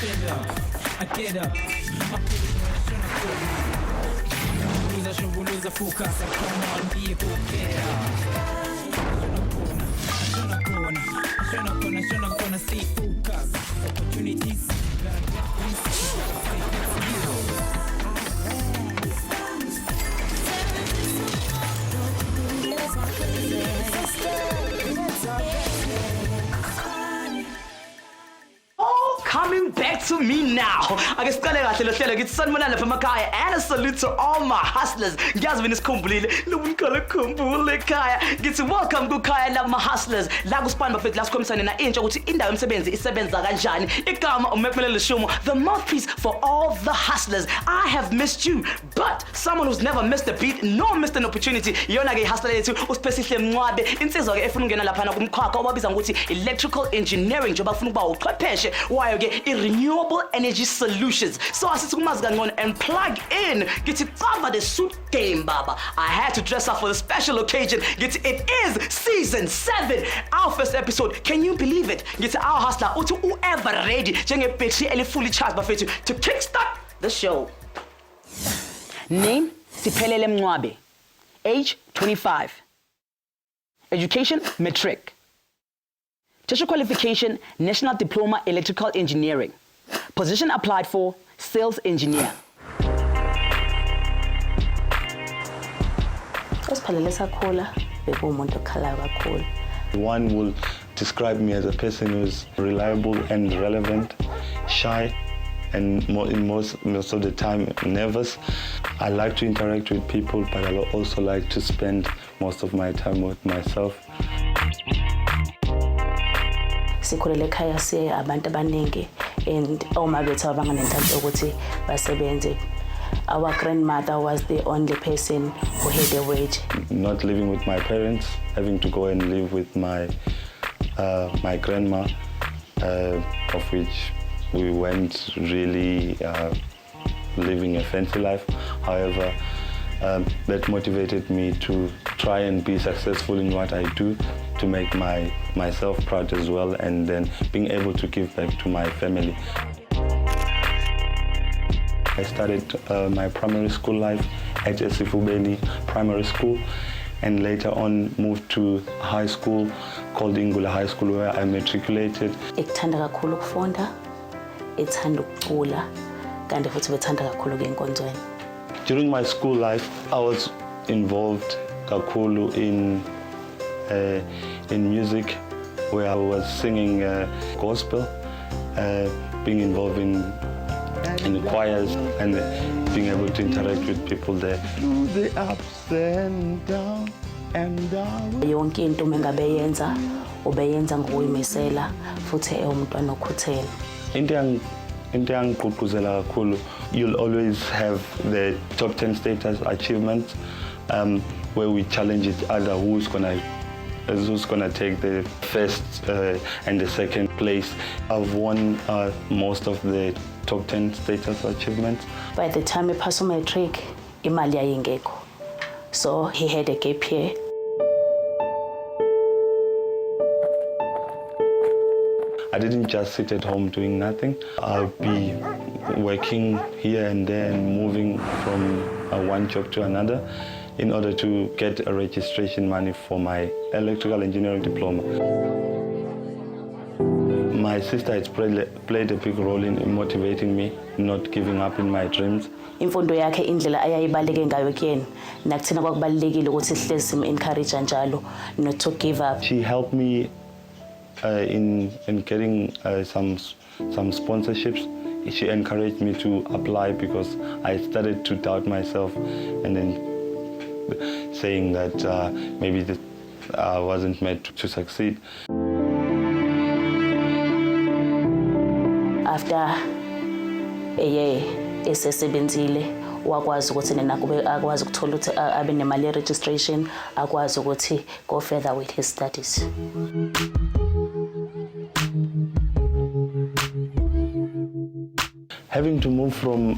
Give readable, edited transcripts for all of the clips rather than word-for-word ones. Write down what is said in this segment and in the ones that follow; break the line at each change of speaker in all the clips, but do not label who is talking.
I get up. Lose a focus. Come on, be a go-getter. Gonna stay focused. Opportunities.
Coming back to me now. Ake siqale kahle lo hlelo ngithi sanibonana lapha emakhaya and a salute to all my hustlers. Ngiyazi mina sikhumbulile lobunqala khumbule ekhaya. Ngithi welcome kukhaya lama hustlers. La kuSpani bafethu la sikhomisana na intsha ukuthi indawo emsebenzi isebenza kanjani. Igama uMekumele Shumo, the mouthpiece for all the hustlers. I have missed you, but someone who's never missed a beat nor missed an opportunity. Yona ke hustler yethu uSpecialising Mncwabe. Insizwa ke efuna ukungena lapha na kumkhakha obabiza ngokuthi electrical engineering njengoba ufuna ukuba uqhwepheshe wayo ke renewable energy solutions. So asithi kumazi kangcono and plug in. Get it cover the suit game, baba. I had to dress up for the special occasion. Get it is season 7, our first episode. Can you believe it? Get our hustler uthi whoever ready njenge battery eli fully charged bafethu to kickstart the show. Name Siphesihle Mncwabe. Age 25. Education matric. Teacher qualification, National Diploma Electrical Engineering. Position applied for, Sales Engineer.
One will describe me as a person who's reliable and relevant, shy, and most of the time nervous. I like to interact with people, but I also like to spend most of my time with myself.
Sikhulele ekhaya siye abantu abaningi and oma bethu abanganenhlanhla ukuthi basebenze. Our grandmother was the only person who had a wage.
Not living with my parents, having to go and live with my grandma, of which we weren't really living a fancy life. However, that motivated me to try and be successful in what I do, to make myself proud as well, and then being able to give back to my family. I started my primary school life at Siphesihle Primary School, and later on moved to high school called Ingula High School, where I matriculated.
Ekuthanda kakhulu ukufunda, ethanda ukucula, kanti futhi bethanda kakhulu ke enkonzweni.
During my school life, I was involved kakhulu in music, where I was singing gospel, being involved in choirs, and being able to interact with people there. Through the ups and downs and downs.
Yonke into mengabeyenza ubeyenza ngokuyimisela futhi umntwana okhuthele.
Into engigqugquzela kakhulu, you'll always have the top 10 status achievements, where we challenge each other who's gonna take the first and the second place. I've won most of the top 10 status achievements.
By the time he passed matric, imali yayingekho. So he had a gap year.
I didn't just sit at home doing nothing. I'll be working here and there and moving from one job to another in order to get a registration money for my electrical engineering diploma. My sister has played a big role in motivating me, not giving up in my dreams.
Imfundo yakhe indlela ayayibaleke ngayo kuyena nakuthina kwakubalekile ukuthi sihlezi sim-encourage njalo not to give up.
She helped me in getting some sponsorships. She encouraged me to apply because I started to doubt myself, and then saying that maybe I wasn't meant to succeed.
After a year esesebenzile wakwazi ukuthi nakube akwazi ukuthola ukuthi abe nemali registration, akwazi ukuthi go further with his studies.
Having to move from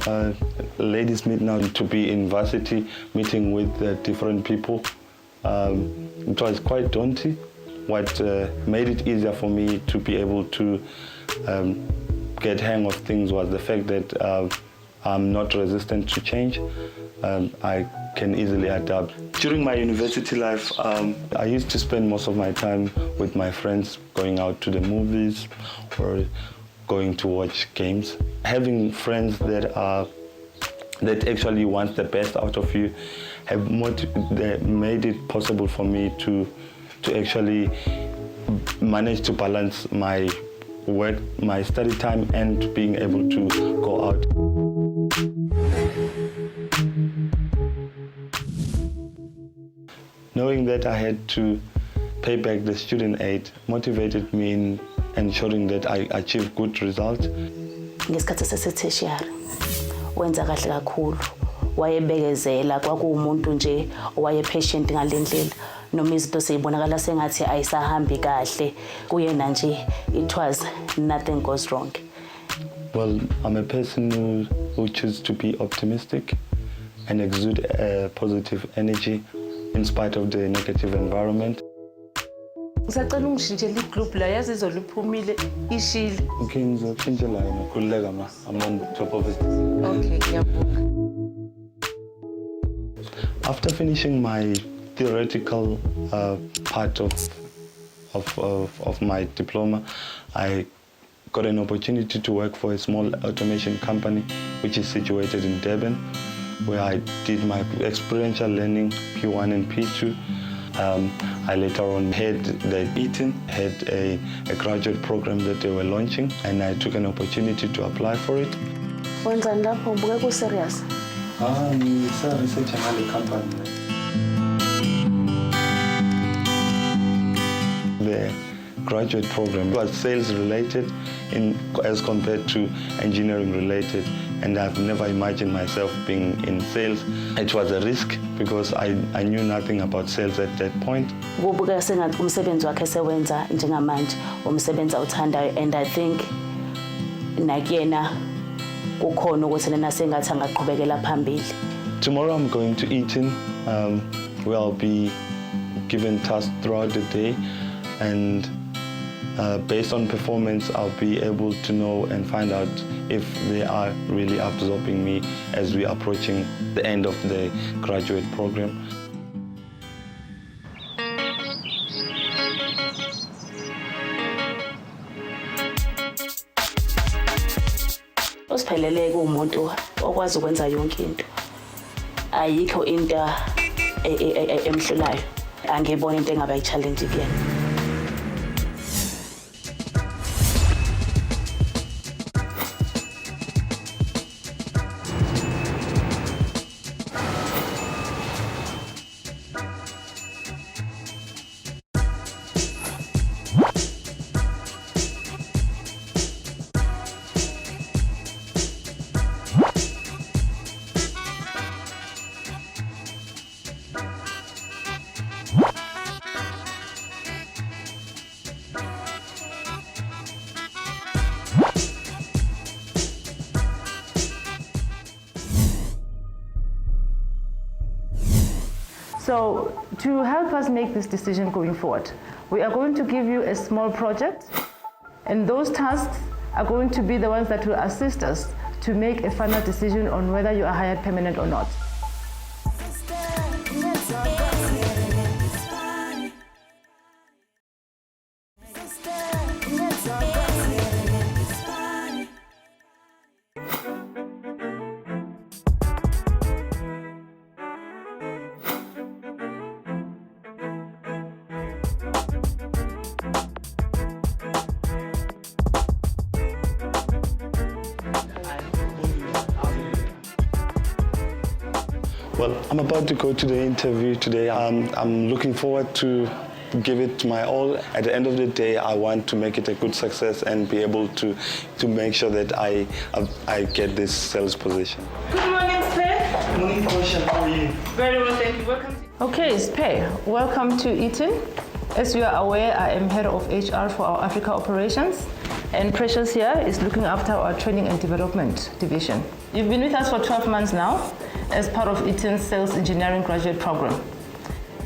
ladies' meet now to be in varsity, meeting with different people, it was quite daunting. What made it easier for me to be able to get hang of things was the fact that I'm not resistant to change. I can easily adapt. During my university life, I used to spend most of my time with my friends, going out to the movies or going to watch games. Having friends that actually want the best out of you have made it possible for me to actually manage to balance my work, my study time, and being able to go out. Knowing that I had to pay back the student aid motivated me in ensuring that I achieve good results.
Ngesikhathi sesetheshiyari wenza kahle kakhulu, wayebekezela, kwakuwumuntu nje owayepatient ngalendlela, noma izinto seyibonakala sengathi ayisahambi kahle kuyena nje, it was nothing goes wrong.
Well, I'm a person who chooses to be optimistic and exude positive energy in spite of the negative environment.
Ngisacela ungishintshele igroup la yazi izoliphumile ishile.
Okay, ngizotshintsha la nokhululeka ma. I'm on top of it.
Okay, ngiyabonga.
After finishing my theoretical part of my diploma, I got an opportunity to work for a small automation company which is situated in Durban, where I did my experiential learning P1 and P2. I later on had the Eaton, had a graduate program that they were launching, and I took an opportunity to apply for it.
Wenzani lapho ubuke ku serious?
Research company. The graduate program was sales related as compared to engineering related, and I've never imagined myself being in sales. It was a risk because I knew nothing about sales at that point.
Kubuka sengathi umsebenzi wakhe sewenza njengamanje umsebenzi awuthandayo, and I think nakuyena kukhona ukuthi nena sengathi angaqhubekela phambili.
Tomorrow I'm going to Eaton, where I'll be given tasks throughout the day, and based on performance, I'll be able to know and find out if they are really absorbing me as we're approaching the end of the graduate program.
Usiphelele kuumuntu okwazi ukwenza yonke into. Ayikho into emhlulayo. Angibona into engaba i-challenge kuyena.
So to help us make this decision going forward, we are going to give you a small project, and those tasks are going to be the ones that will assist us to make a final decision on whether you are hired permanent or not.
Well, I'm about to go to the interview today. I'm looking forward to give it my all. At the end of the day, I want to make it a good success and be able to make sure that I get this sales position.
Good morning, Sphe.
Good morning, Portia. How are you?
Very well, thank you. Welcome. Okay, Sphe, welcome to Eaton. As you are aware, I am head of HR for our Africa operations, and Precious here is looking after our training and development division. You've been with us for 12 months now as part of Eaton's Sales Engineering Graduate Program.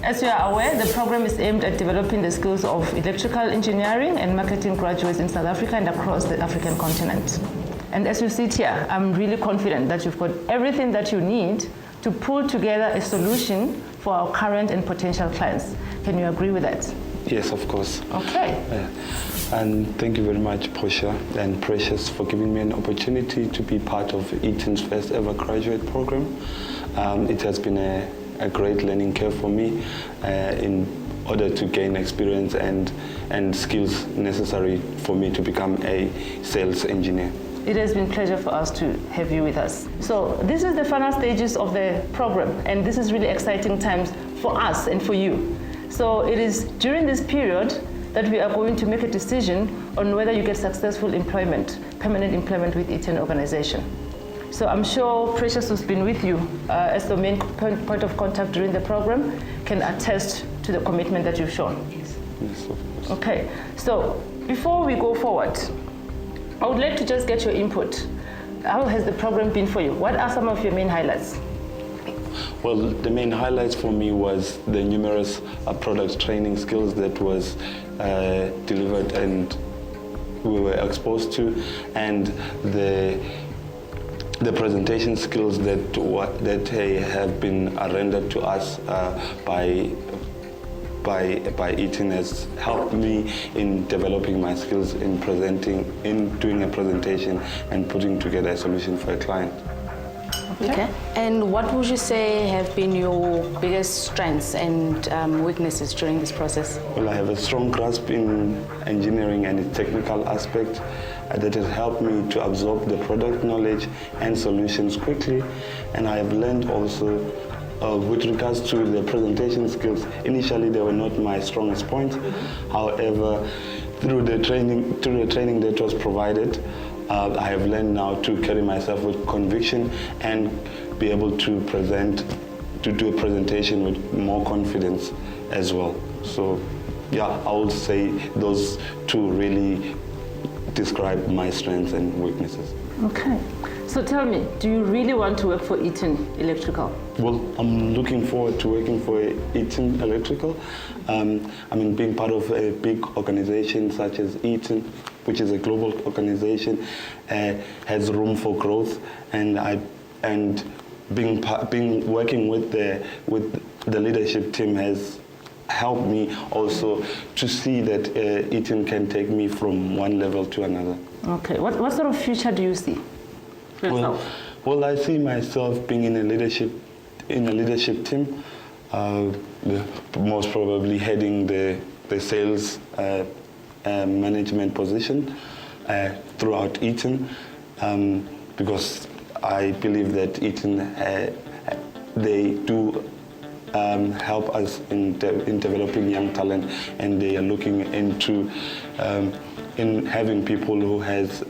As you are aware, the program is aimed at developing the skills of electrical engineering and marketing graduates in South Africa and across the African continent. And as you sit here, I'm really confident that you've got everything that you need to pull together a solution for our current and potential clients. Can you agree with that?
Yes, of course.
Okay.
And thank you very much, Portia and Precious, for giving me an opportunity to be part of Eaton's first ever graduate program. It has been a great learning curve for me in order to gain experience and skills necessary for me to become a sales engineer.
It has been a pleasure for us to have you with us. So this is the final stages of the program, and this is really exciting times for us and for you. So it is during this period that we are going to make a decision on whether you get successful employment, permanent employment with Eaton organization. So I'm sure Precious, who's been with you as the main point of contact during the program, can attest to the commitment that you've shown.
Yes, of course.
Okay, so before we go forward, I would like to just get your input. How has the program been for you? What are some of your main highlights?
Well, the main highlights for me was the numerous product training skills that was delivered and we were exposed to, and the presentation skills that have been rendered to us by Eaton has helped me in developing my skills in doing a presentation and putting together a solution for a client.
Okay. And what would you say have been your biggest strengths and weaknesses during this process?
Well, I have a strong grasp in engineering and its technical aspect that has helped me to absorb the product knowledge and solutions quickly. And I have learned also with regards to the presentation skills. Initially, they were not my strongest point. However, through the training that was provided, I have learned now to carry myself with conviction and be able to do a presentation with more confidence as well. So, yeah, I would say those two really describe my strengths and weaknesses.
Okay. So tell me, do you really want to work for Eaton Electrical?
Well, I'm looking forward to working for Eaton Electrical. Being part of a big organization such as Eaton, which is a global organization, has room for growth, and working with the leadership team has helped me also to see that Eaton can take me from one level to another.
Okay. What sort of future do you see?
Well, I see myself being in a leadership team, most probably heading the sales management position throughout Eaton, because I believe that Eaton they do help us in developing young talent, and they are looking into in having people who has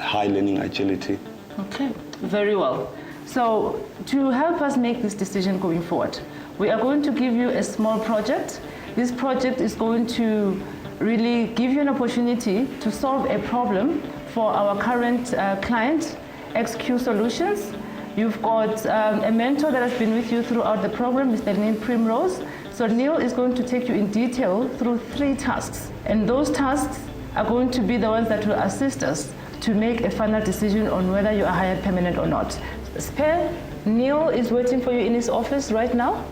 high learning agility.
Okay, very well. So to help us make this decision going forward, we are going to give you a small project. This project is going to really give you an opportunity to solve a problem for our current client, XQ Solutions. You've got a mentor that has been with you throughout the program, Mr. Neil Primrose. So Neil is going to take you in detail through 3 tasks. And those tasks are going to be the ones that will assist us to make a final decision on whether you are hired permanent or not. Sphe, Neil is waiting for you in his office right now.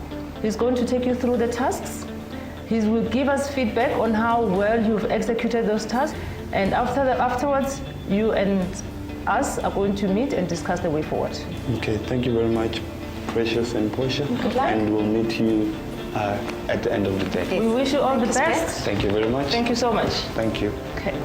He's going to take you through the tasks. He will give us feedback on how well you've executed those tasks. And afterwards, you and us are going to meet and discuss the way forward.
Okay, thank you very much, Precious and Portia. And we'll meet you at the end of the day.
We wish you all the best.
Thank you very much.
Thank you so much.
Thank you.
Okay.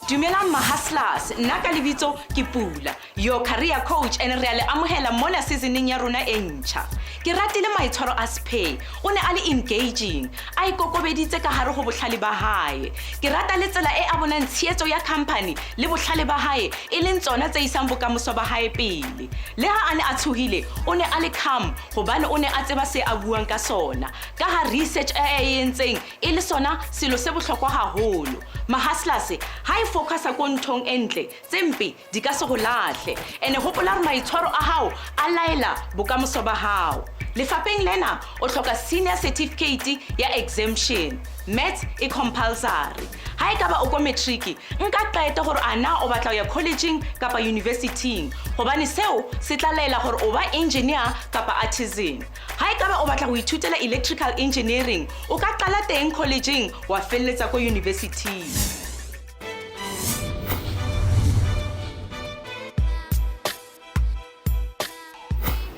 Dumelang mahaslas, nna ka lebitso ke Pula, your career coach, and re a le amohela mona seasoneng ya rona e ntjha. Ke ratile maitshwaro a Sphe, o ne a le engaging, a ikokobeditse ka hare ho bohlale ba hae. Ke rata le tsela e a bonang tshehetso ya company le bohlale ba hae e leng tsona tse isang bokamoso ba hae pele. Le ha a ne a tshohile, o ne a le calm hobane o ne a tseba se a buang ka sona. Ka ha research e entseng e le sona selo se bohlokwa haholo. Mahaslas, ha e focus ko nthong entle, tse mpe di ka se go lahle. kahle ene hopola re maitshwaro a hao a laela bokamoso ba hao. Lefapheng lena o hloka senior certificate ya exemption. Maths e compulsory. Ha ekaba o ko matric, nka qeta gore ana o batla ya collegeng kapa universitying. Hobane seo se tla laela gore o ba engineer kapa artisan. Ha ekaba o batla go ithutela electrical engineering, o ka qala teng collegeng wa felletsa ko university.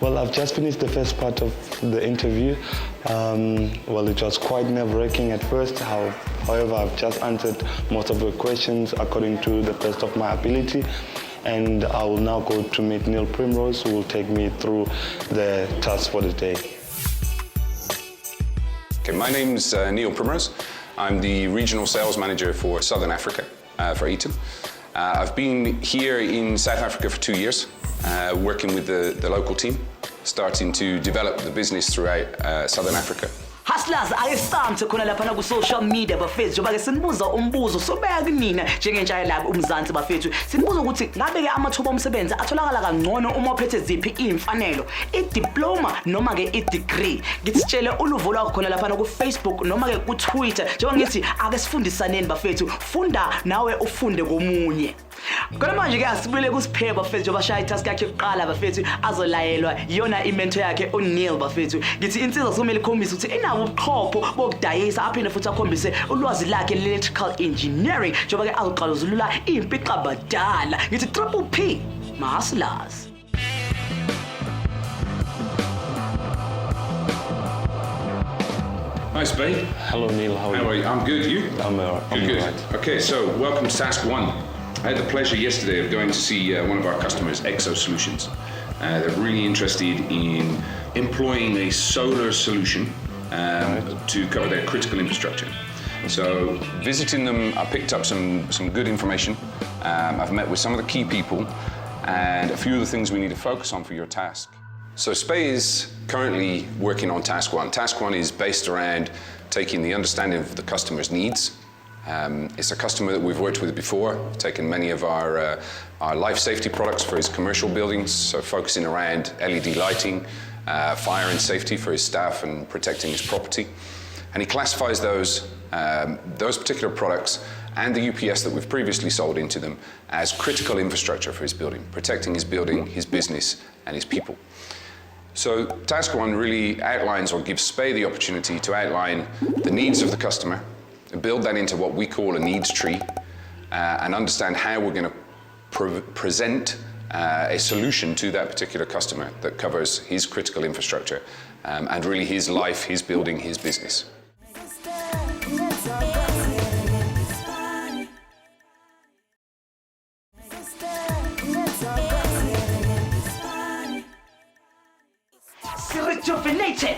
Well, I've just finished the first part of the interview. Well, it was quite nerve-wracking at first. However, I've just answered most of the questions according to the best of my ability. And I will now go to meet Neil Primrose, who will take me through the task for the day.
Okay, my name's Neil Primrose. I'm the Regional Sales Manager for Southern Africa for Eaton. I've been here in South Africa for 2 years, working with the local team, starting to develop the business throughout Southern Africa.
Hustlers ayestamthe khona lapha ku social media bafethu njengoba ke sinibuza umbuzo sobeka kunina njengentsha la uMzansi bafethu sinibuza ukuthi ngabe ke amathuba omsebenzi atholakala kangcono uma uphethe ziphi imfanelo idiploma noma ke idegree ngitsitshele uluvo lwakho khona lapha ku Facebook noma ke ku Twitter njengoba ngithi ake sifundisaneni bafethu funda nawe ufunde komunye. Kodwa manje ke asibuyele kuSphe bafethu njengoba shaya itask yakhe yokuqala bafethu azolayelwa iyona imento yakhe uNeil bafethu ngithi insizwa somele ikhombise ukuthi inawo ubuqhopho bokudayisa aphinde futhi akhombise ulwazi lakhe le-electrical engineering njengoba ke azoqaluzulula impiqa badala ngithi Triple P ma-hustlers.
Hi, Sphe.
Hello, Neil. How are you?
I'm good. You?
I'm
Good.
right.
Okay, so welcome to Task 1. I had the pleasure yesterday of going to see one of our customers, Exo Solutions. They're really interested in employing a solar solution to cover their critical infrastructure.
So visiting them, I picked up some good information. I've met with some of the key people and a few of the things we need to focus on for your task. So Sphe is currently working on Task 1. Task 1 is based around taking the understanding of the customer's needs. It's a customer that we've worked with before, taken many of our life safety products for his commercial buildings, so focusing around LED lighting, fire and safety for his staff and protecting his property. And he classifies those particular products and the UPS that we've previously sold into them as critical infrastructure for his building, protecting his building, his business, and his people. So Task 1 really outlines or gives Sphe the opportunity to outline the needs of the customer, and build that into what we call a needs tree, and understand how we're going to present a solution to that particular customer that covers his critical infrastructure and really his life, his building, his business.
Rejuvenated,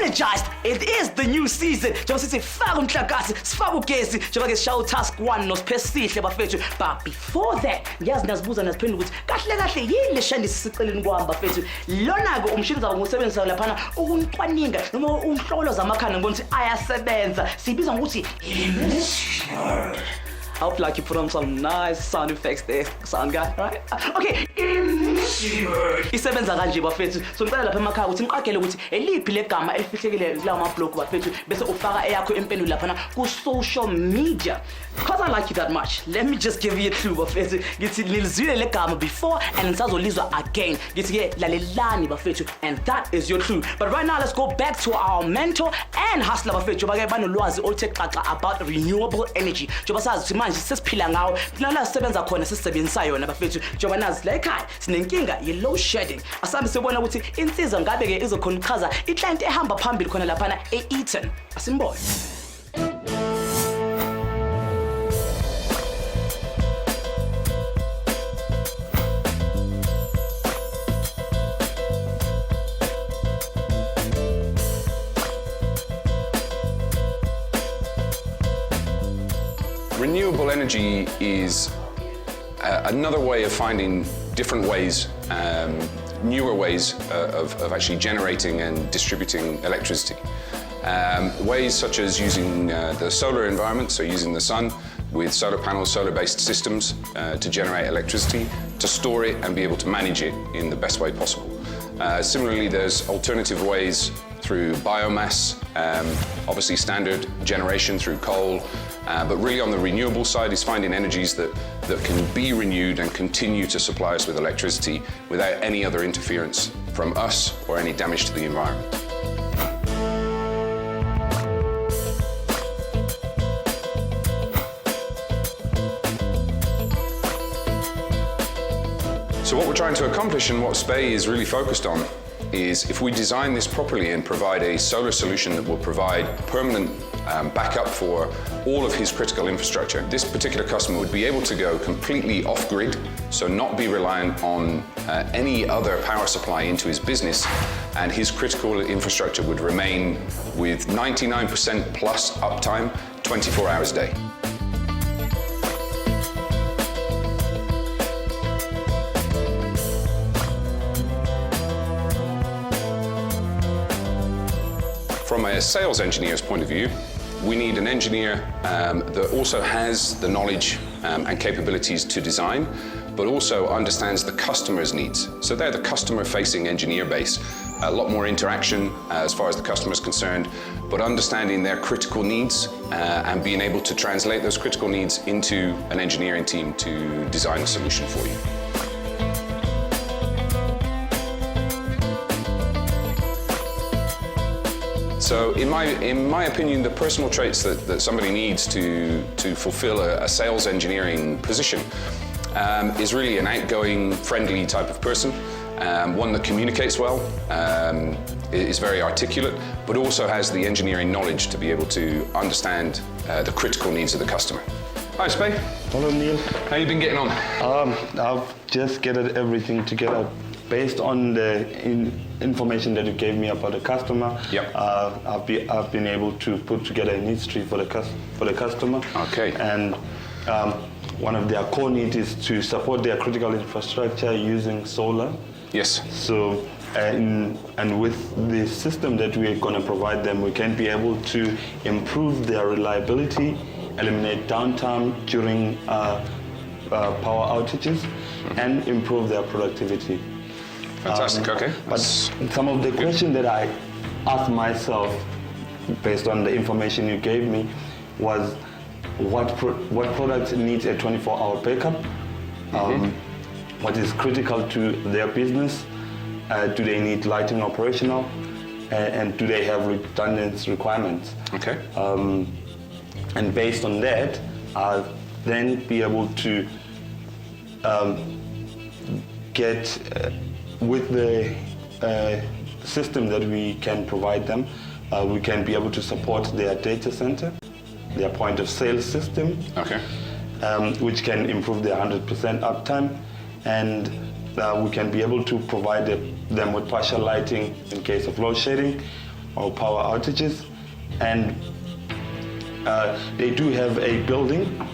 energized. It is the new season. Njengoba sithi faka umhlakasi, sifaka ugesi, njengoba ke sishawa Task 1 noSphe bafethu. But before that, ngiyazi nazibuza nasiphendula ukuthi kahle yini leshandisi siceleni kwami bafethu. Lona ke umshini zaba ngusebenzisa lapha ukuncwaninga noma umhlolo zamakhanda ngibona ukuthi ayasebenza. Sibiza ngokuthi I hope like you put on some nice sound effects there, sound guy, right? Okay, isebenza kanje bafethu. So ngicela lapha emakhaya ukuthi ngiqagele ukuthi eliphi legama elifihlekile kulawa mablog bafethu bese ufaka eyakho impendulo lapha ku social media. Because I like you that much, let me just give you a clue bafethu. Ngithi nilizwile legama before and nisazolizwa again. Ngithi ke lalelani bafethu, and that is your clue. But right now let's go back to our mentor and hustler bafethu. Njoba ke banolwazi oluthe xaxa about renewable energy. Njoba sazi manje sesiphila ngawo la sisebenza khona sisebenzisa yona bafethu njengoba nazi la ekhaya sinenkinga ye load shedding asambe sibona ukuthi insizwa ngabe ke izokhona ukuchaza iclient ehamba phambili khona lapha eEaton asimbone.
Renewable energy is another way of finding different ways, newer ways of actually generating and distributing electricity. Ways such as using the solar environment, so using the sun, with solar panels, solar-based systems to generate electricity, to store it and be able to manage it in the best way possible. Similarly, there's alternative ways through biomass, obviously standard generation through coal, but really on the renewable side is finding energies that can be renewed and continue to supply us with electricity without any other interference from us or any damage to the environment. So what we're trying to accomplish and what Sphe is really focused on is if we design this properly and provide a solar solution that will provide permanent backup for all of his critical infrastructure, this particular customer would be able to go completely off-grid, so not be reliant on any other power supply into his business, and his critical infrastructure would remain with 99% plus uptime 24 hours a day. From a sales engineer's point of view, we need an engineer that also has the knowledge and capabilities to design, but also understands the customer's needs. So they're the customer-facing engineer base. A lot more interaction as far as the customer is concerned, but understanding their critical needs and being able to translate those critical needs into an engineering team to design a solution for you. So in my opinion, the personal traits that somebody needs to fulfill a sales engineering position is really an outgoing, friendly type of person, one that communicates well, is very articulate, but also has the engineering knowledge to be able to understand the critical needs of the customer. Hi, Sphe.
Hello, Neil.
How you been getting on?
I've just gathered everything together. Based on the information that you gave me about the customer,
yep.
I've been able to put together a needs tree for the customer.
Okay.
And one of their core needs is to support their critical infrastructure using solar.
Yes.
So, and with the system that we're going to provide them, we can be able to improve their reliability, eliminate downtime during power outages, and improve their productivity.
Fantastic, okay.
But some of the questions that I asked myself, based on the information you gave me, was what product needs a 24-hour backup? What is critical to their business? Do they need lighting operational? And do they have redundant requirements?
Okay.
And based on that, I'll then be able to get with the system that we can provide them, we can be able to support their data center, their point of sale system,
okay.
Which can improve their 100% uptime, and we can be able to provide them with partial lighting in case of load shedding or power outages. And they do have a building,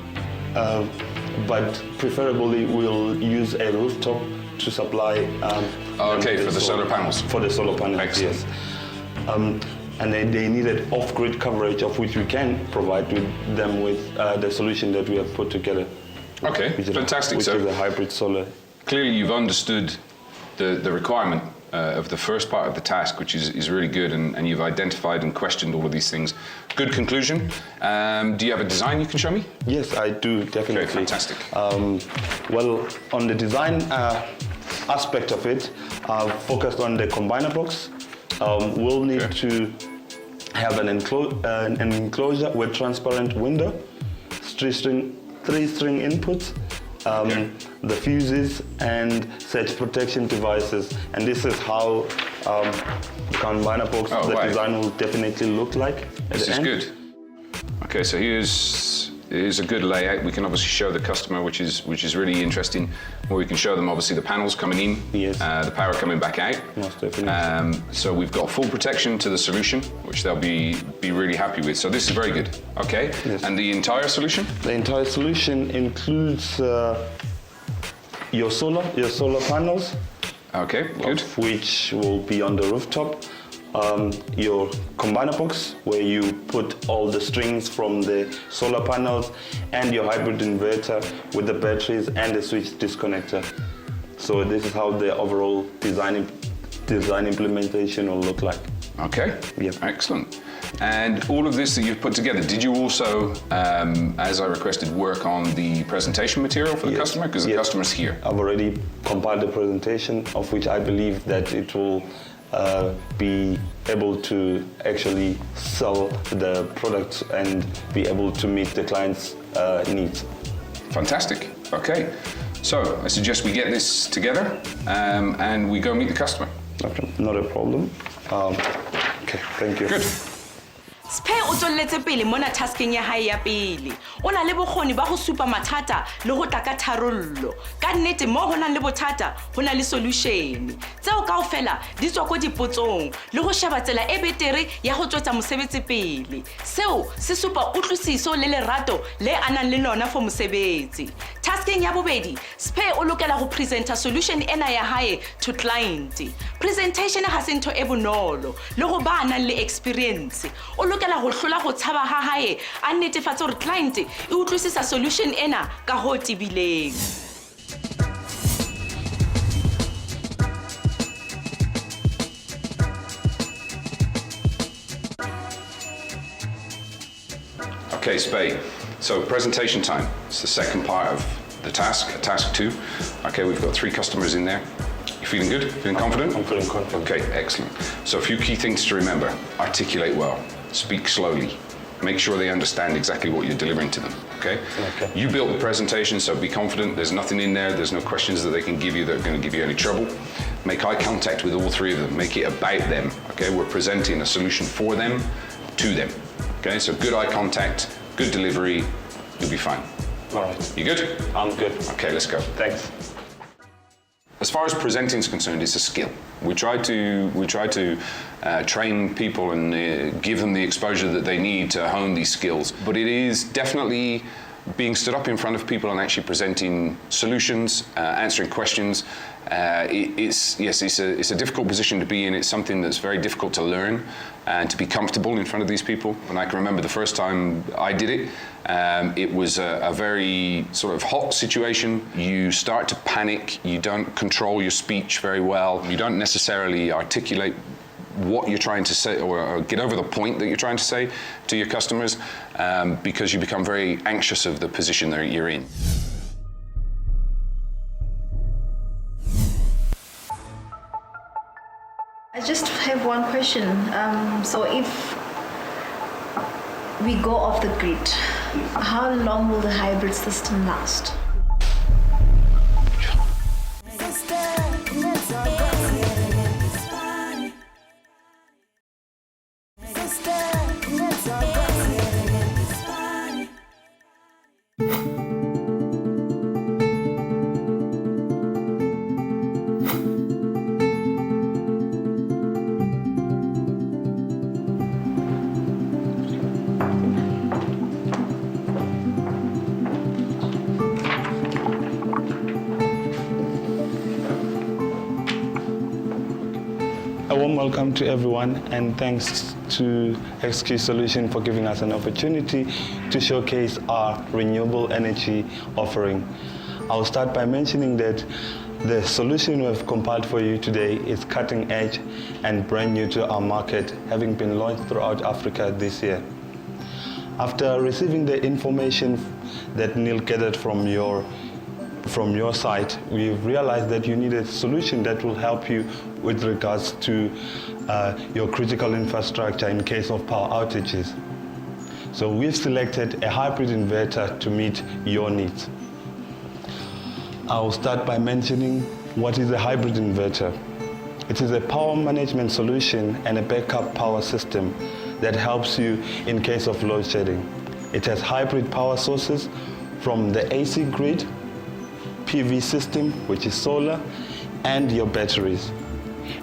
but preferably we'll use a rooftop to supply.
Okay, for the solar panels.
For the solar panels,
excellent.
Yes. And they needed off-grid coverage, of which we can provide them with the solution that we have put together.
Okay, fantastic.
Which is a hybrid solar.
Clearly you've understood the requirement of the first part of the task, which is really good, and you've identified and questioned all of these things. Good conclusion. Do you have a design you can show me?
Yes, I do, definitely.
Okay, fantastic.
Well, on the design aspect of it, focused on the combiner box. We'll need to have an enclosure with transparent window, three-string inputs, the fuses, and surge protection devices. And this is how the combiner box, design will definitely look like at the end.
This is good. Okay, so here's a good layout. We can obviously show the customer, which is really interesting, where we can show them obviously the panels coming in,
yes.
The power coming back out.
Most definitely.
So we've got full protection to the solution, which they'll be really happy with. So this is very good. Okay.
Yes.
And the entire solution?
The entire solution includes your solar panels.
Okay, good.
Which will be on the rooftop. your combiner box, where you put all the strings from the solar panels, and your hybrid inverter with the batteries and the switch disconnector. So this is how the overall design implementation will look like.
Okay,
Yep.
Excellent. And all of this that you've put together, did you also, as I requested, work on the presentation material for the customer? Because the customer's here.
I've already compiled the presentation, of which I believe that it will be able to actually sell the product and be able to meet the client's needs.
Fantastic. Okay. So I suggest we get this together and we go meet the customer.
Not a problem. Okay, thank you.
Good.
Sphe o tswelletse pele mona tasking ya hae ya pele. O na le bokgoni ba go supa mathata le go tla ka tharollo. Ka nnete mo ho nang le bothata ho na le solution. Tseo kaofela di tswa ko dipotsong le go sheba tsela e betere ya go tswetsa mosebetsi pele. Seo se supa utlwisiso le lerato le anang le lona for mosebetsi. Tasking ya bobedi, Sphe o lokela go presenta solution ena ya hae to client. Presentation ha se ntho e bonolo le go ba nang le experience. O lokela go hlola go tshaba ha hae a netefatsa gore client e utlwisisa solution ena ka ho tibileng.
Okay, Sphe. So presentation time. It's the second part of the task, task 2. Okay, we've got 3 customers in there. You feeling good? Feeling confident?
I'm feeling confident.
Okay, excellent. So a few key things to remember. Articulate well. Speak slowly. Make sure they understand exactly what you're delivering to them, okay?
Okay.
You built the presentation, so be confident. There's nothing in there. There's no questions that they can give you that are going to give you any trouble. Make eye contact with all 3 of them. Make it about them, okay? We're presenting a solution for them, to them, okay? So good eye contact, good delivery, you'll be fine.
All right.
You good?
I'm good.
Okay, let's go.
Thanks.
As far as presenting is concerned, it's a skill. We try to train people and give them the exposure that they need to hone these skills. But it is definitely being stood up in front of people and actually presenting solutions, answering questions. It's a difficult position to be in. It's something that's very difficult to learn and to be comfortable in front of these people. And I can remember the first time I did it. It was a very sort of hot situation. You start to panic. You don't control your speech very well. You don't necessarily articulate what you're trying to say or get over the point that you're trying to say to your customers because you become very anxious of the position that you're in.
I just have one question. So if we go off the grid, how long will the hybrid system last?
A warm welcome to everyone, and thanks to XQ Solution for giving us an opportunity to showcase our renewable energy offering. I'll start by mentioning that the solution we've compiled for you today is cutting edge and brand new to our market, having been launched throughout Africa this year. After receiving the information that Neil gathered from your site, we've realized that you need a solution that will help you with regards to your critical infrastructure in case of power outages. So we've selected a hybrid inverter to meet your needs. I'll start by mentioning what is a hybrid inverter. It is a power management solution and a backup power system that helps you in case of load shedding. It has hybrid power sources from the AC grid, PV system, which is solar, and your batteries.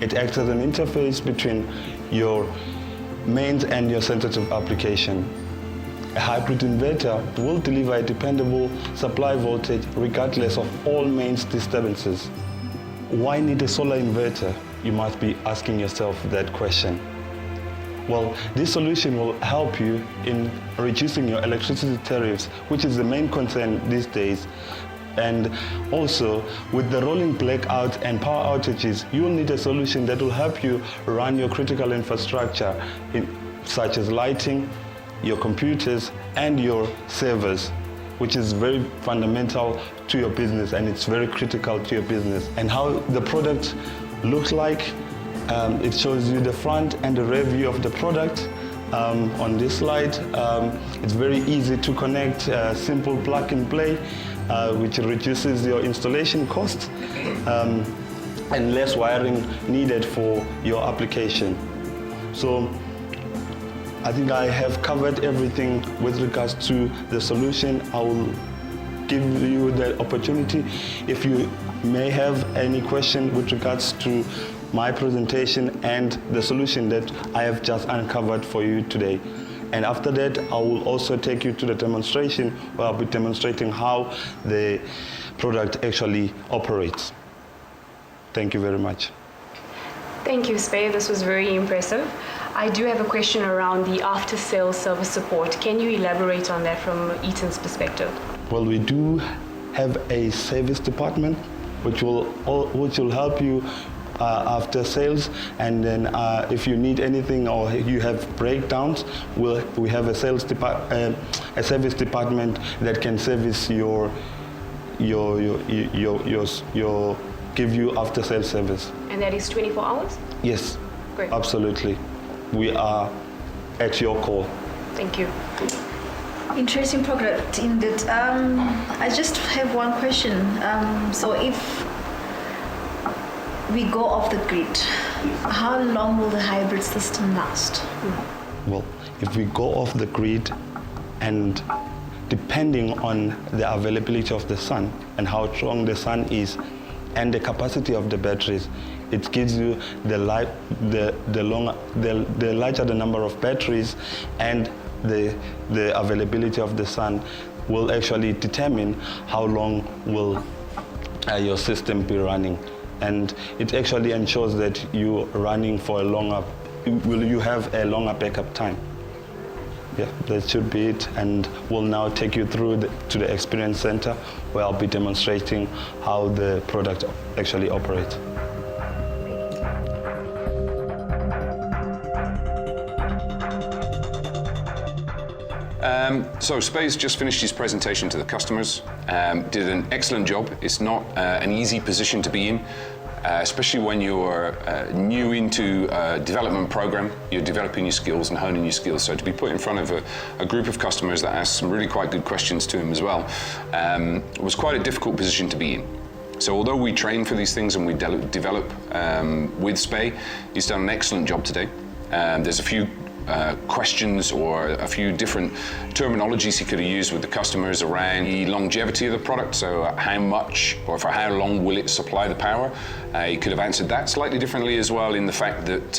It acts as an interface between your mains and your sensitive application. A hybrid inverter will deliver a dependable supply voltage regardless of all mains disturbances. Why need a solar inverter? You must be asking yourself that question. Well, this solution will help you in reducing your electricity tariffs, which is the main concern these days. And also, with the rolling blackouts and power outages, you'll need a solution that will help you run your critical infrastructure, such as lighting, your computers, and your servers, which is very fundamental to your business, and it's very critical to your business. And how the product looks like, it shows you the front and the rear view of the product. On this slide, it's very easy to connect, simple plug and play, which reduces your installation cost, and less wiring needed for your application. So I think I have covered everything with regards to the solution. I will give you the opportunity if you may have any question with regards to my presentation and the solution that I have just uncovered for you today. And after that, I will also take you to the demonstration where I'll be demonstrating how the product actually operates. Thank you very much.
Thank you, Sphe. This was very impressive. I do have a question around the after-sales service support. Can you elaborate on that from Eaton's perspective?
Well, we do have a service department which will help you after sales, and then if you need anything or you have breakdowns, we have a service department that can service give you after sales service.
And that is 24 hours?
Yes.
Great.
Absolutely. We are at your call.
Thank you.
Interesting product indeed. I just have one question. So if we go off the grid, how long will the hybrid system last?
Well, if we go off the grid, and depending on the availability of the sun and how strong the sun is and the capacity of the batteries, it gives you the larger the number of batteries, and the availability of the sun will actually determine how long will your system be running. And it actually ensures that you're running for you have a longer backup time. Yeah, that should be it. And we'll now take you through to the Experience Center, where I'll be demonstrating how the product actually operates.
So Sphe's just finished his presentation to the customers, did an excellent job. It's not an easy position to be in, especially when you're new into a development program. You're developing your skills and honing your skills. So to be put in front of a group of customers that asked some really quite good questions to him as well, was quite a difficult position to be in. So although we train for these things and we develop with Sphe, he's done an excellent job today. There's a few questions or a few different terminologies he could have used with the customers around the longevity of the product. So how much or for how long will it supply the power? He could have answered that slightly differently as well, in the fact that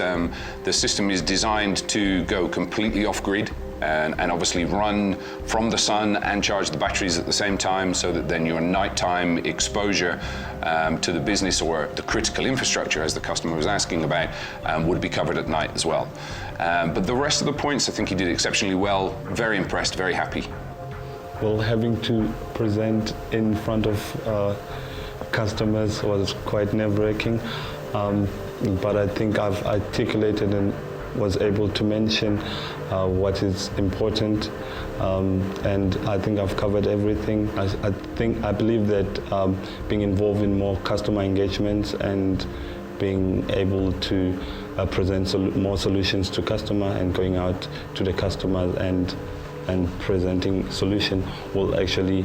the system is designed to go completely off grid and obviously run from the sun and charge the batteries at the same time, so that then your nighttime exposure to the business or the critical infrastructure, as the customer was asking about, would be covered at night as well. But the rest of the points, I think he did exceptionally well. Very impressed, very happy.
Well, having to present in front of customers was quite nerve-wracking, but I think I've articulated and was able to mention what is important, and I think I've covered everything. I believe that being involved in more customer engagements and being able to present more solutions to customer and going out to the customers and presenting solution will actually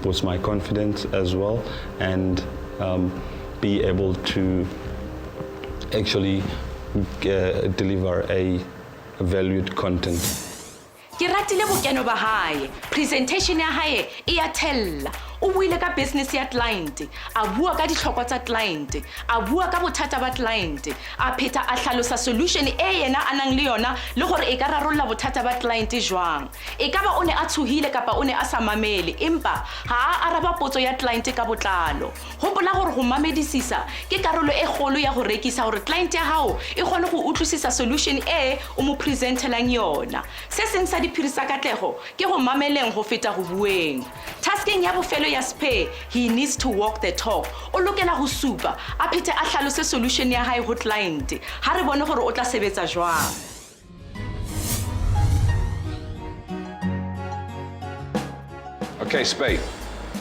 boost my confidence as well, and be able to actually deliver a valued content.
Ke ratile bokeno ba hae. Presentation ya hae e a tella. o buile ka business ya client, a bua ka ditlhoko tsa client, a bua ka bothata ba client, a pheta a hlalosa solution e yena a nang le yona le gore e ka rarolla bothata ba client jwang. E ka ba o ne a tshohile kapa o ne a sa mamele, empa ha a araba potso ya client ka botlalo. Hopola gore go mamedisisa ke karolo e kgolo ya go rekisa gore client ya hao e kgone go utlwisisa solution e o mo presentelang yona. Se seng sa diphiri tsa katlego ke go mameleng go feta go bueng. Tasking ya bofelo ya Sphe, he needs to walk the talk. O lokela go supa a phete a hlalose solution ya hae go client. Ha re bone gore o tla sebetsa jwang.
Okay, Sphe,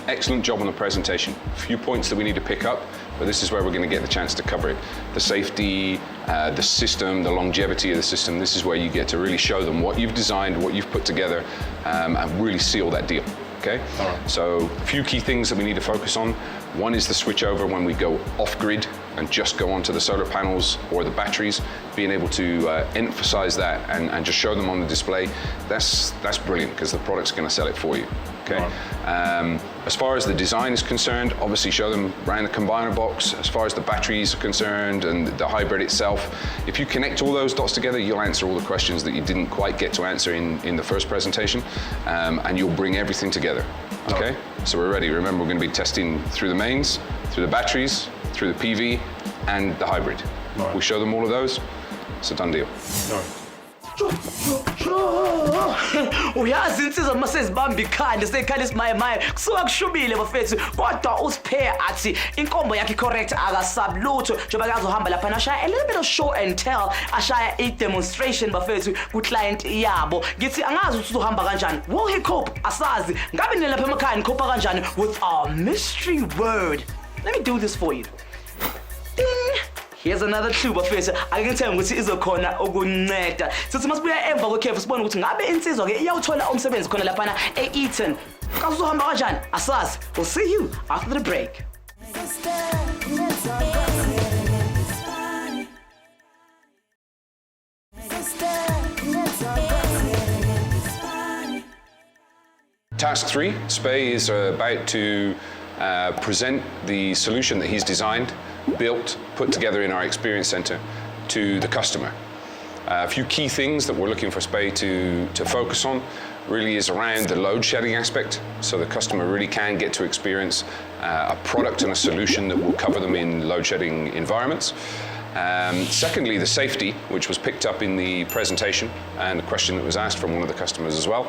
excellent job on the presentation. A few points that we need to pick up, but this is where we're going to get the chance to cover it. The safety, the system, the longevity of the system, this is where you get to really show them what you've designed, what you've put together, and really seal that deal, okay?
All right.
So a few key things that we need to focus on. One is the switch over when we go off-grid and just go onto the solar panels or the batteries, being able to emphasize that and just show them on the display. That's brilliant because the product's going to sell it for you. Okay. As far as the design is concerned, obviously show them around the combiner box. As far as the batteries are concerned and the hybrid itself, if you connect all those dots together, you'll answer all the questions that you didn't quite get to answer in the first presentation, and you'll bring everything together. Okay. So we're ready. Remember, we're going to be testing through the mains, through the batteries, through the PV, and the hybrid.
Right.
We show them all of those. It's a done deal.
All right.
Uyazi insizwa uma sezibamba ikhanda sekhala isimayemaye kusuka kushubile bafethu kodwa uSphe athi inkombo yakhe correct akasablutho njengoba kazohamba lapha ashaya a little bit of show and tell ashaya a demonstration bafethu ku client yabo ngithi angazi ukuthi uzohamba kanjani will he cope asazi ngabe nina lapha emakhaya nicope kanjani with our mystery word. Let me do this for you. Ding. Here's another clue bafethu ake ngithemba ukuthi izokhona ukunceda. Sithi masibuya emva kwekhefu sibone ukuthi ngabe insizwa ke iyawuthola umsebenzi khona lapha eEaton. Kazohamba kanjani? Asazi. We'll see you after the break.
Task 3, Sphe is about to present the solution that he's designed, built, put together in our experience center to the customer. A few key things that we're looking for Sphe to focus on really is around the load shedding aspect, so the customer really can get to experience a product and a solution that will cover them in load shedding environments. Secondly, the safety, which was picked up in the presentation and a question that was asked from one of the customers as well.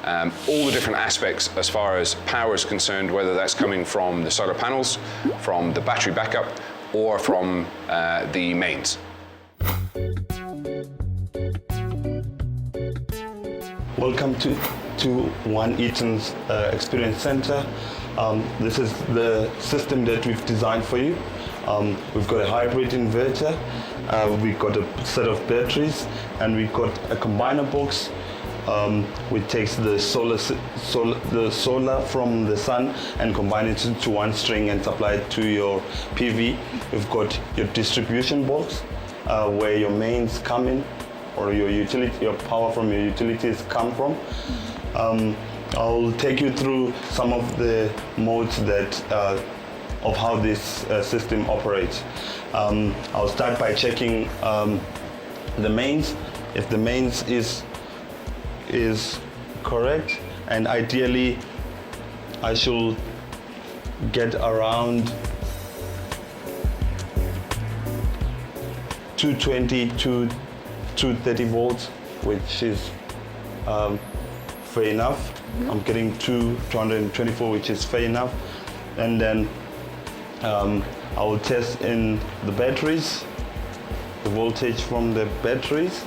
All the different aspects as far as power is concerned, whether that's coming from the solar panels, from the battery backup, or from the mains.
Welcome to One Eaton's Experience Center. This is the system that we've designed for you. We've got a hybrid inverter, we've got a set of batteries, and we've got a combiner box which takes the solar from the sun and combine it into one string and supply it to your PV. We've got your distribution box where your mains come in, or your power from your utilities come from. I'll take you through some of the modes that of how this system operates. I'll start by checking the mains. If the mains is correct, and ideally I should get around 220 to 230 volts, which is fair enough. I'm getting 224, which is fair enough. And then I will test in the batteries, the voltage from the batteries.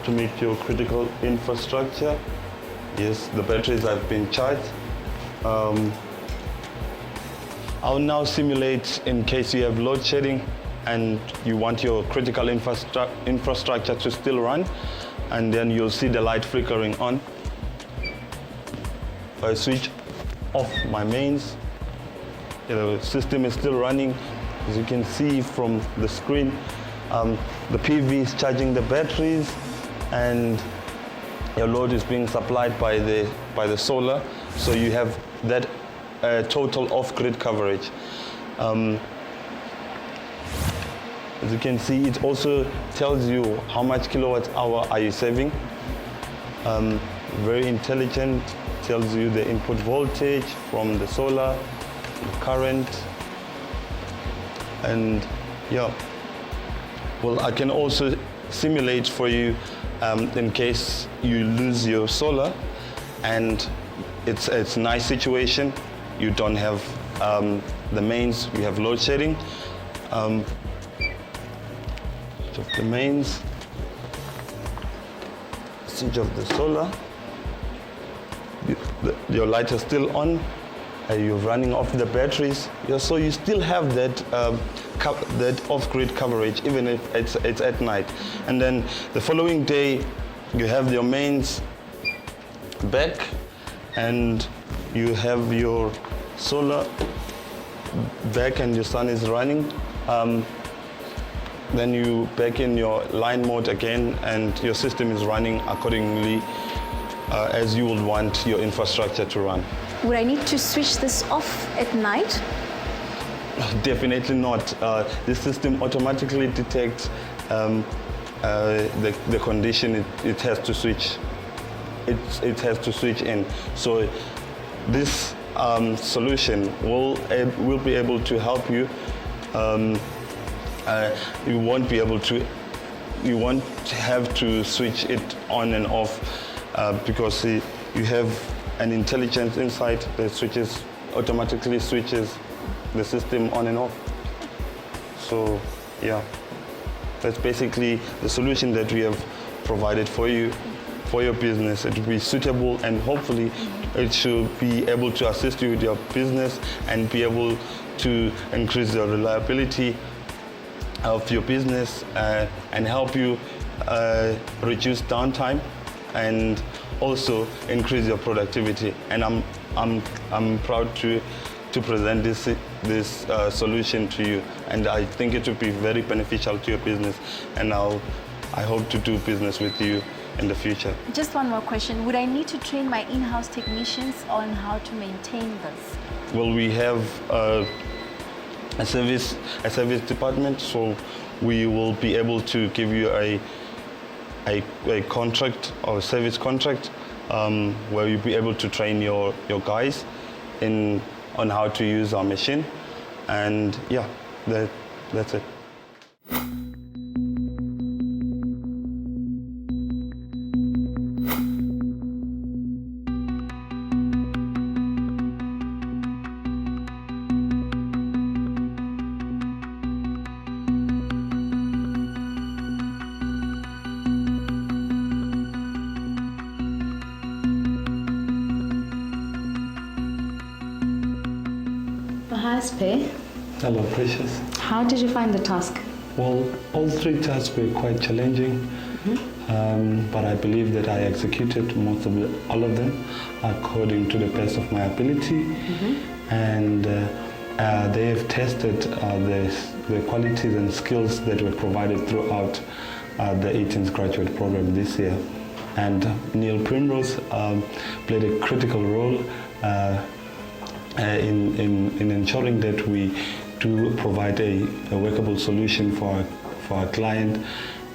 To meet your critical infrastructure. Yes, the batteries have been charged. I'll now simulate in case you have load shedding and you want your critical infrastructure to still run, and then you'll see the light flickering on. If I switch off my mains, the system is still running. As you can see from the screen, the PV is charging the batteries, and your load is being supplied by the solar, so you have that total off-grid coverage. As you can see, it also tells you how much kilowatt hour are you saving. Very intelligent, tells you the input voltage from the solar, the current, and yeah. Well, I can also simulate for you in case you lose your solar, and it's a nice situation. You don't have the mains, you have load shedding. The mains, switch of the solar, your light is still on, you're running off the batteries, so you still have that that off-grid coverage even if it's at night. And then the following day you have your mains back and you have your solar back and your sun is running. Then you back in your line mode again and your system is running accordingly as you would want your infrastructure to run.
Would I need to switch this off at night?
Definitely not. The system automatically detects the condition it has to switch. It has to switch in. So this solution will be able to help you. You won't have to switch it on and off because you have an intelligence inside that automatically switches the system on and off. So yeah, that's basically the solution that we have provided for you, for your business. It will be suitable and hopefully it should be able to assist you with your business and be able to increase the reliability of your business and help you reduce downtime and also increase your productivity. And I'm proud to present this solution to you, and I think it will be very beneficial to your business, and I hope to do business with you in the future.
Just one more question. Would I need to train my in-house technicians on how to maintain this?
Well, we have a service department, so we will be able to give you a contract or a service contract where you'll be able to train your guys on how to use our machine, and yeah, that's it.
Hi, Sphe.
Hello, Precious.
How did you find the task?
Well, all three tasks were quite challenging, but I believe that I executed all of them according to the best of my ability, and they have tested the qualities and skills that were provided throughout the Eaton's graduate program this year. And Neil Primrose played a critical role in ensuring that we do provide a workable solution for our client.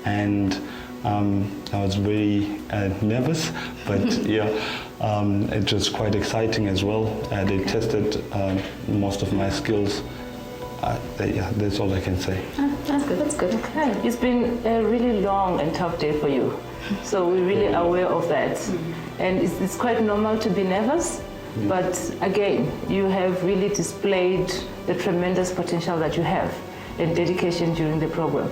And I was very nervous, but yeah, it was quite exciting as well. They tested most of my skills. Yeah, that's all I can say.
That's good. That's good. Okay. It's been a really long and tough day for you, so we're really aware of that. And it's quite normal to be nervous. But again, you have really displayed the tremendous potential that you have and dedication during the program.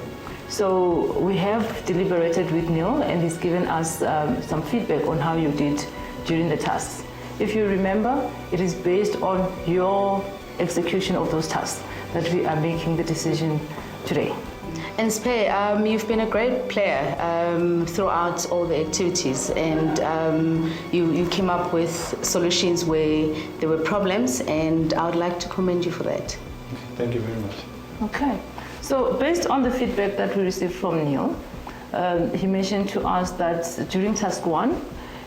So we have deliberated with Neil, and he's given us some feedback on how you did during the tasks. If you remember, it is based on your execution of those tasks that we are making the decision today.
And Sphe, you've been a great player throughout all the activities, and you came up with solutions where there were problems, and I would like to commend you for that.
Thank you very much.
Okay, so based on the feedback that we received from Neil, he mentioned to us that during task 1,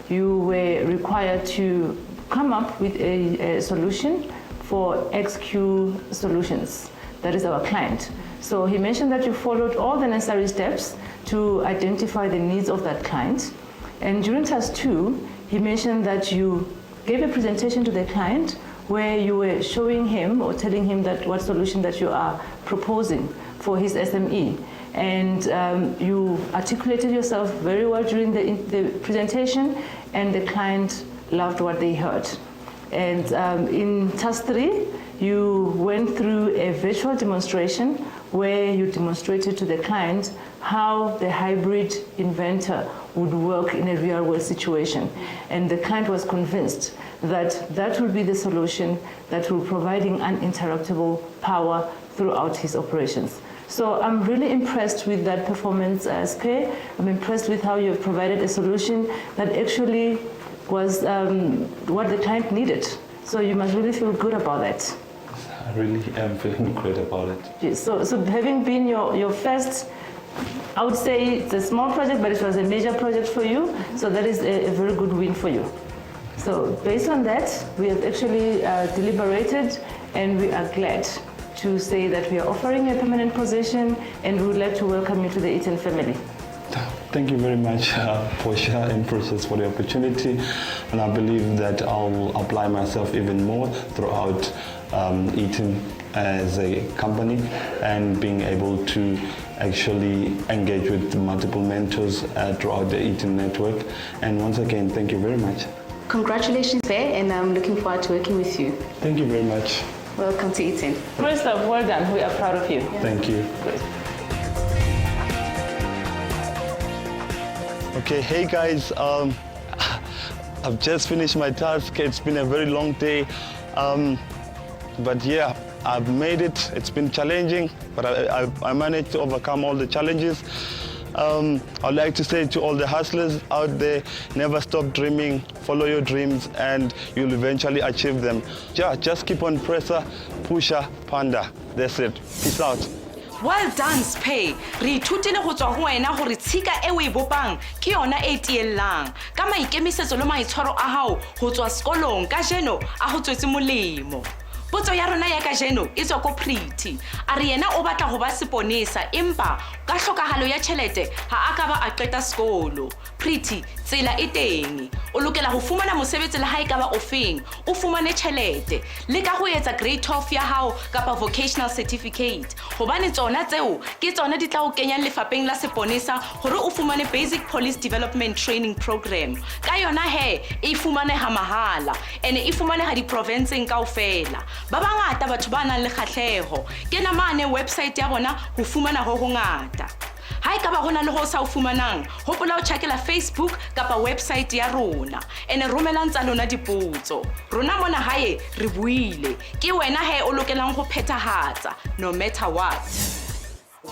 you were required to come up with a solution for XQ Solutions. That is our client. So he mentioned that you followed all the necessary steps to identify the needs of that client. And during task 2, he mentioned that you gave a presentation to the client where you were showing him or telling him that what solution that you are proposing for his SME. And you articulated yourself very well during the presentation, and the client loved what they heard. And in task 3, you went through a virtual demonstration where you demonstrated to the client how the hybrid inventor would work in a real-world situation. And the client was convinced that that would be the solution that will providing uninterruptible power throughout his operations. So I'm really impressed with that performance, Sphe. I'm impressed with how you have provided a solution that actually was what the client needed. So you must really feel good about that.
I really am feeling great about it.
Yes, so having been your first, I would say it's a small project, but it was a major project for you. So that is a very good win for you. So based on that, we have actually deliberated, and we are glad to say that we are offering a permanent position, and we would like to welcome you to the Eaton family.
Thank you very much, Portia and Precious, for the opportunity, and I believe that I'll apply myself even more throughout Eaton as a company, and being able to actually engage with multiple mentors throughout the Eaton network. And once again, thank you very much.
Congratulations there, and I'm looking forward to working with you.
Thank you very much.
Welcome to Eaton.
First off, well done. We are proud of you.
Thank you.
Great.
Okay, hey guys, I've just finished my task. It's been a very long day, but yeah, I've made it. It's been challenging, but I managed to overcome all the challenges. I'd like to say to all the hustlers out there, never stop dreaming, follow your dreams, and you'll eventually achieve them. Yeah, just keep on pressure, pusher, panda. That's it. Peace out.
Well done, Sphe. Re ithutile go tswa go wena gore tshika e o e bopang ke yona e tiellang ka maikemisetso le maitshwaro a hao go tswa sekolong ka jeno a go tswetse molemo. Potso ya rona ya ka jeno e tswa ko Pretty. A re yena o batla go ba seponesa empa ka hlokahalo ya tšhelete ha a ka ba a qeta sekolo. Pretty, tsela e teng. O lokela go fumana mosebetsi le ha e ka ba ofeng, o fumane tšhelete. Le ka go etsa grade 12 ya hao kapa vocational certificate. Hobane tsona tseo ke tsona di tla go kenya lefapeng la seponesa gore o fumane basic police development training program. Ka yona he e fumaneha mahala ene e fumaneha di provinceng kaofela. Ba bangata batho ba nang le kgatlhego ke na mane website ya bona go fumana go ngata. Ha e ka ba hona le go sa o fumanang hopola o checkela Facebook kapa website ya rona ene romelang tsa lona dipotso. Rona mona hae re buile ke wena he o lokelang go phethahatsa no matter what.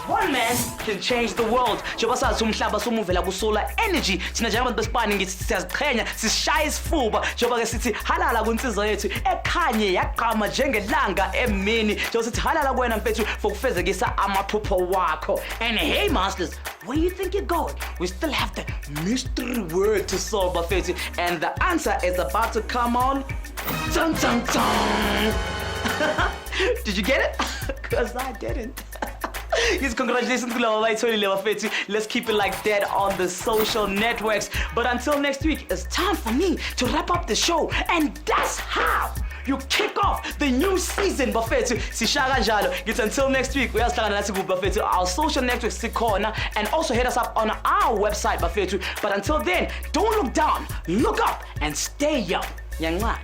One man can change the world. Njengoba sathi umhlaba somuvela ku solar energy. Thina njengabantu besibani ngithi siyaziqhenya, sishaya isifuba. Njengoba ke sithi halala kunsizwa yethu ekhanye yaqhama njengelanga emini. Njengoba sithi halala kuwena mfethu for kufezekisa amaphupho wakho. And hey masters, where you think you're going? We still have the mystery word to solve, mfethu, and the answer is about to come on. Dun dun dun. Did you get it? Cause I didn't. Yes, congratulations to Lava Fetu. Let's keep it like that on the social networks. But until next week, it's time for me to wrap up the show. And that's how you kick off the new season, Bafetu. Sishaka Njalo. It's until next week. We are starting Bafetu. Our social networks, Sikona, and also hit us up on our website, Bafetu. But until then, don't look down, look up, and stay young. Young man.